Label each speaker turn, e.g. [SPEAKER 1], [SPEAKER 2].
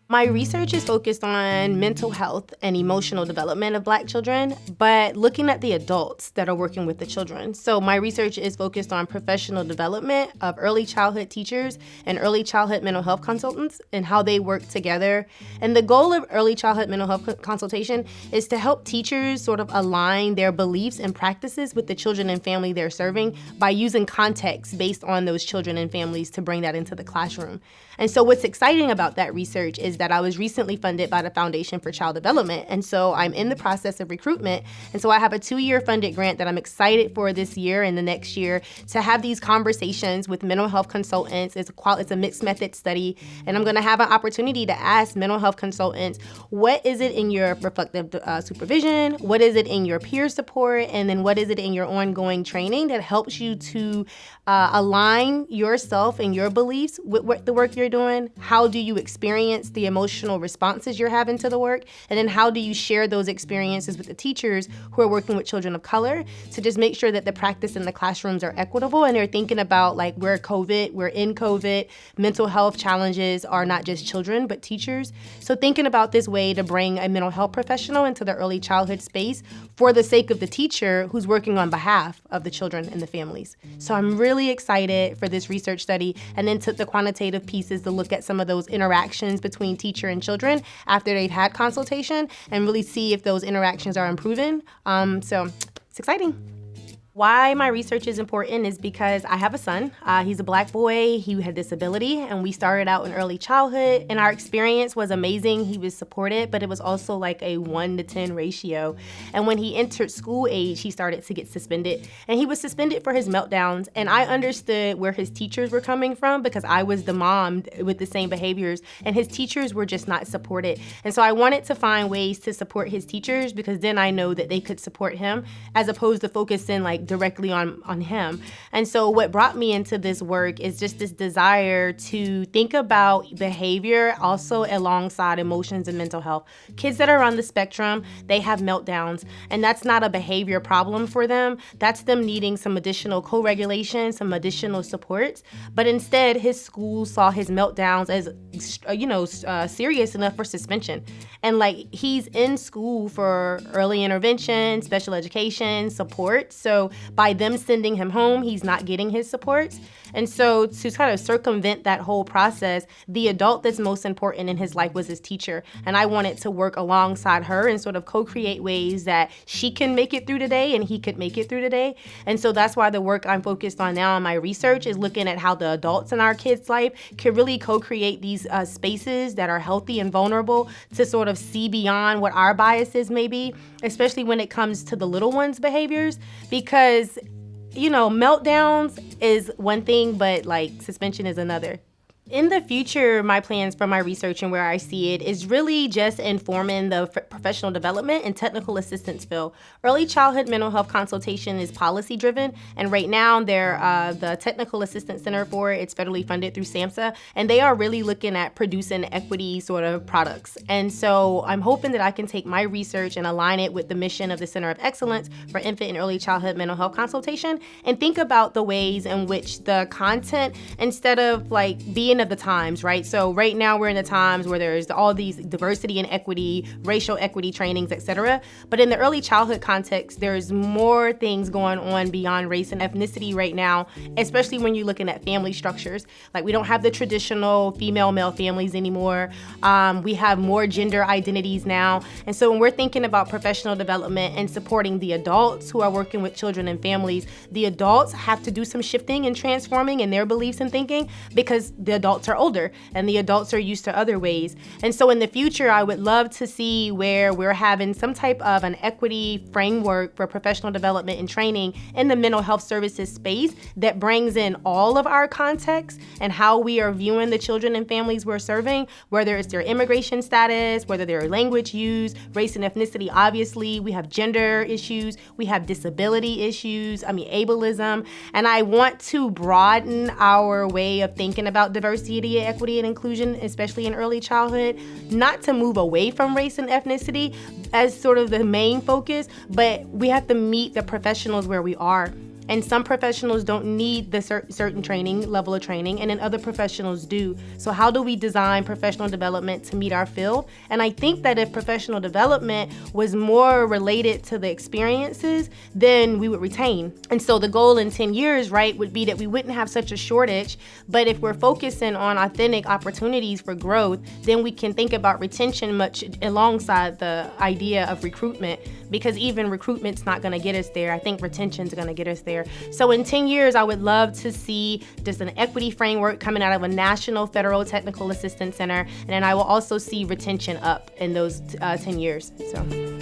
[SPEAKER 1] My research is focused on mental health and emotional development of Black children, but looking at the adults that are working with the children. So my research is focused on professional development of early childhood teachers and early childhood mental health consultants and how they work together. And the goal of early childhood mental health consultation is to help teachers sort of align their beliefs and practices with the children and family they're serving by using context based on those children and families to bring that into the classroom. And so what's exciting about that research is that I was recently funded by the Foundation for Child Development. And so I'm in the process of recruitment. And so I have a 2-year funded grant that I'm excited for this year and the next year to have these conversations with mental health consultants. It's a mixed method study. And I'm going to have an opportunity to ask mental health consultants, what is it in your reflective supervision? What is it in your peer support? And then what is it in your ongoing training that helps you to align yourself and your beliefs with what the work you're doing? How do you experience the emotional responses you're having to the work? And then how do you share those experiences with the teachers who are working with children of color to just make sure that the practice in the classrooms are equitable and they're thinking about like we're in COVID, mental health challenges are not just children, but teachers. So thinking about this way to bring a mental health professional into the early childhood space for the sake of the teacher who's working on behalf of the children and the families. So I'm really excited for this research study and then took the quantitative pieces to look at some of those interactions between teacher and children after they've had consultation and really see if those interactions are improving. So it's exciting. Why my research is important is because I have a son. He's a Black boy. He had disability, and we started out in early childhood, and our experience was amazing. He was supported, but it was also like a 1-to-10 ratio. And when he entered school age, he started to get suspended, and he was suspended for his meltdowns. And I understood where his teachers were coming from because I was the mom with the same behaviors, and his teachers were just not supported. And so I wanted to find ways to support his teachers because then I know that they could support him as opposed to focusing like directly on him. And so what brought me into this work is just this desire to think about behavior also alongside emotions and mental health. Kids that are on the spectrum, they have meltdowns, and that's not a behavior problem for them. That's them needing some additional co-regulation, some additional supports. But instead, his school saw his meltdowns as serious enough for suspension. And like he's in school for early intervention, special education, support. So by them sending him home, he's not getting his supports. And so to kind of circumvent that whole process, the adult that's most important in his life was his teacher. And I wanted to work alongside her and sort of co-create ways that she can make it through today and he could make it through today. And so that's why the work I'm focused on now in my research is looking at how the adults in our kids' life can really co-create these spaces that are healthy and vulnerable to sort of see beyond what our biases may be, especially when it comes to the little ones' behaviors, because meltdowns is one thing, but like suspension is another. In the future, my plans for my research and where I see it is really just informing the professional development and technical assistance field. Early childhood mental health consultation is policy driven, and right now they're the Technical Assistance Center for it. It's federally funded through SAMHSA, and they are really looking at producing equity sort of products. And so I'm hoping that I can take my research and align it with the mission of the Center of Excellence for Infant and Early Childhood Mental Health Consultation and think about the ways in which the content, instead of like being of the times, right? So right now we're in the times where there's all these diversity and equity, racial equity trainings, etc. But in the early childhood context, there's more things going on beyond race and ethnicity right now, especially when you're looking at family structures. Like we don't have the traditional female-male families anymore. We have more gender identities now. And so when we're thinking about professional development and supporting the adults who are working with children and families, the adults have to do some shifting and transforming in their beliefs and thinking because the adults are older and the adults are used to other ways. And so in the future, I would love to see where we're having some type of an equity framework for professional development and training in the mental health services space that brings in all of our context and how we are viewing the children and families we're serving, whether it's their immigration status, whether their language use, race and ethnicity. Obviously, we have gender issues, we have disability issues, ableism, and I want to broaden our way of thinking about diversity, equity, and inclusion, especially in early childhood, not to move away from race and ethnicity as sort of the main focus, but we have to meet the professionals where we are. And some professionals don't need the certain training, level of training, and then other professionals do. So how do we design professional development to meet our field? And I think that if professional development was more related to the experiences, then we would retain. And so the goal in 10 years, right, would be that we wouldn't have such a shortage. But if we're focusing on authentic opportunities for growth, then we can think about retention much alongside the idea of recruitment, because even recruitment's not going to get us there. I think retention's going to get us there. So in 10 years, I would love to see just an equity framework coming out of a national federal technical assistance center, and then I will also see retention up in those 10 years. So.